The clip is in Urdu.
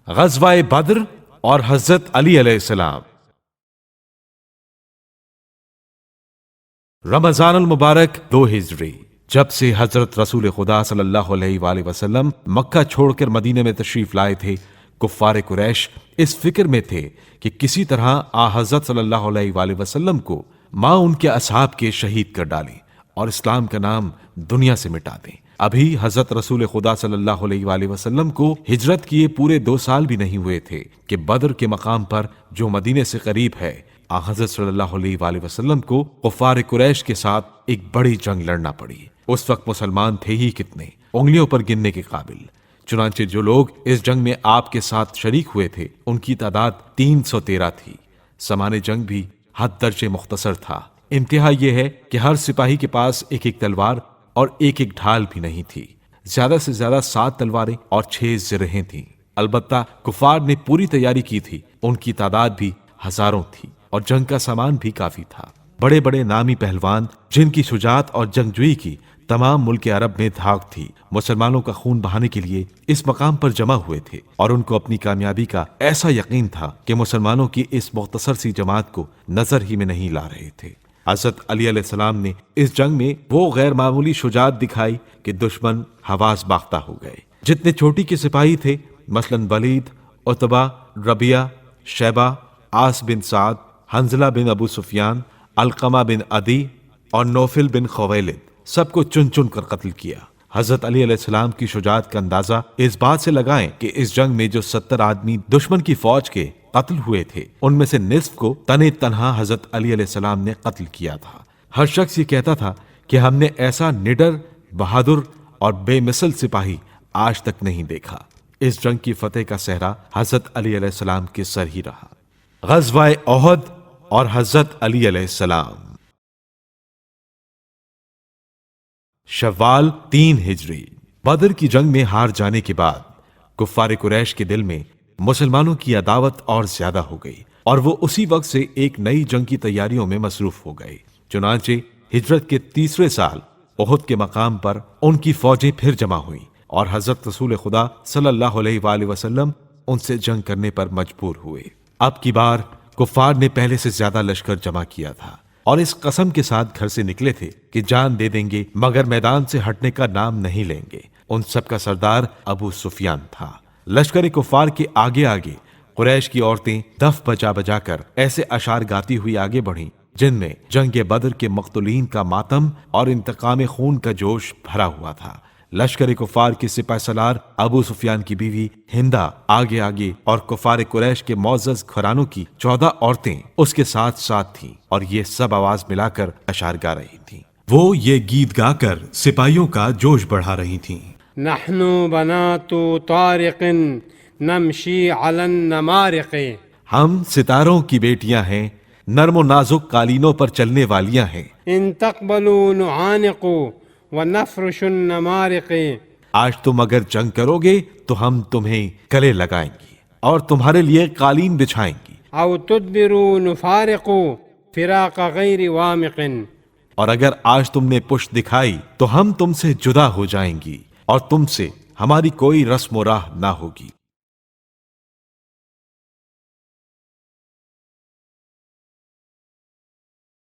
غزوہ بدر اور حضرت علی علیہ السلام۔ رمضان المبارک 2 ہجری، جب سے حضرت رسول خدا صلی اللہ علیہ وآلہ وسلم مکہ چھوڑ کر مدینے میں تشریف لائے تھے، کفار قریش اس فکر میں تھے کہ کسی طرح حضرت صلی اللہ علیہ وآلہ وسلم کو ان کے اصحاب کے شہید کر ڈالیں اور اسلام کا نام دنیا سے مٹا دیں۔ ابھی حضرت رسول خدا صلی اللہ علیہ وآلہ وسلم کو ہجرت کیے پورے 2 سال بھی نہیں ہوئے تھے کہ بدر کے مقام پر جو مدینے سے قریب ہے، حضرت صلی اللہ علیہ وآلہ وسلم کو کفار قریش کے ساتھ ایک بڑی جنگ لڑنا پڑی۔ اس وقت مسلمان تھے ہی کتنے، انگلیوں پر گننے کے قابل۔ چنانچہ جو لوگ اس جنگ میں آپ کے ساتھ شریک ہوئے تھے ان کی تعداد 313 تھی۔ سامان جنگ بھی حد درجے مختصر تھا۔ انتہا یہ ہے کہ ہر سپاہی کے پاس ایک ایک تلوار اور ایک ایک ڈھال بھی نہیں تھی۔ زیادہ سے زیادہ 7 تلواریں اور 6 زرہیں تھیں۔ البتہ کفار نے پوری تیاری کی تھی، ان کی تعداد بھی ہزاروں تھی اور جنگ کا سامان بھی کافی تھا۔ بڑے بڑے نامی پہلوان جن کی شجاعت اور جنگجوئی کی تمام ملک عرب میں دھاک تھی، مسلمانوں کا خون بہانے کے لیے اس مقام پر جمع ہوئے تھے، اور ان کو اپنی کامیابی کا ایسا یقین تھا کہ مسلمانوں کی اس مختصر سی جماعت کو نظر ہی میں نہیں لا رہے تھے۔ حضرت علی علیہ السلام نے اس جنگ میں وہ غیر معمولی شجاعت دکھائی کہ دشمن حواس باختہ ہو گئے۔ جتنے چوٹی کے سپاہی تھے، مثلاً ولید، عتبہ، ربیعہ، شیبہ، عاص بن سعد، حنظلہ بن ابو سفیان، علقمہ بن عدی اور نوفل بن خویلد، سب کو چن چن کر قتل کیا۔ حضرت علی علیہ السلام کی شجاعت کا اندازہ اس بات سے لگائیں کہ اس جنگ میں جو 70 آدمی دشمن کی فوج کے قتل ہوئے تھے، ان میں سے نصف کو تن تنہا حضرت علی علیہ السلام نے قتل کیا تھا۔ ہر شخص یہ کہتا تھا کہ ہم نے ایسا نڈر، بہادر اور بے مثل سپاہی آج تک نہیں دیکھا۔ اس جنگ کی فتح کا صحرا حضرت علی علیہ السلام کے سر ہی رہا۔ غزوہ احد اور حضرت علی علیہ السلام۔ شوال 3 ہجری، بدر کی جنگ میں ہار جانے کے بعد کفار قریش کے دل میں مسلمانوں کی عداوت اور زیادہ ہو گئی، اور وہ اسی وقت سے ایک نئی جنگ کی تیاریوں میں مصروف ہو گئے۔ چنانچہ ہجرت کے 3 سال احد کے مقام پر ان کی فوجیں پھر جمع ہوئیں، اور حضرت رسول خدا صلی اللہ علیہ وآلہ وسلم ان سے جنگ کرنے پر مجبور ہوئے۔ اب کی بار کفار نے پہلے سے زیادہ لشکر جمع کیا تھا، اور اس قسم کے ساتھ گھر سے نکلے تھے کہ جان دے دیں گے مگر میدان سے ہٹنے کا نام نہیں لیں گے۔ ان سب کا سردار ابو سفیان تھا۔ لشکر کفار کے آگے آگے قریش کی عورتیں دف بجا بجا کر ایسے اشعار گاتی ہوئی آگے بڑھیں جن میں جنگ بدر کے مقتولین کا ماتم اور انتقام خون کا جوش بھرا ہوا تھا۔ لشکر کفار کے سپہ سالار ابو سفیان کی بیوی ہندا آگے آگے، اور کفار قریش کے معزز گھرانوں کی 14 عورتیں اس کے ساتھ ساتھ تھیں، اور یہ سب آواز ملا کر اشعار گا رہی تھیں۔ وہ یہ گیت گا کر سپاہیوں کا جوش بڑھا رہی تھیں۔ نحن بنات طارق نمشی علی النمارق، ہم ستاروں کی بیٹیاں ہیں، نرم و نازک قالینوں پر چلنے والیاں ہیں۔ ان تقبلوا نعانق ونفرش النمارق، آج تم اگر جنگ کرو گے تو ہم تمہیں گلے لگائیں گی اور تمہارے لیے قالین بچھائیں گی، او تدبروا نفارق فراق غیر وامق، اور اگر آج تم نے پشت دکھائی تو ہم تم سے جدا ہو جائیں گی اور تم سے ہماری کوئی رسم و راہ نہ ہوگی۔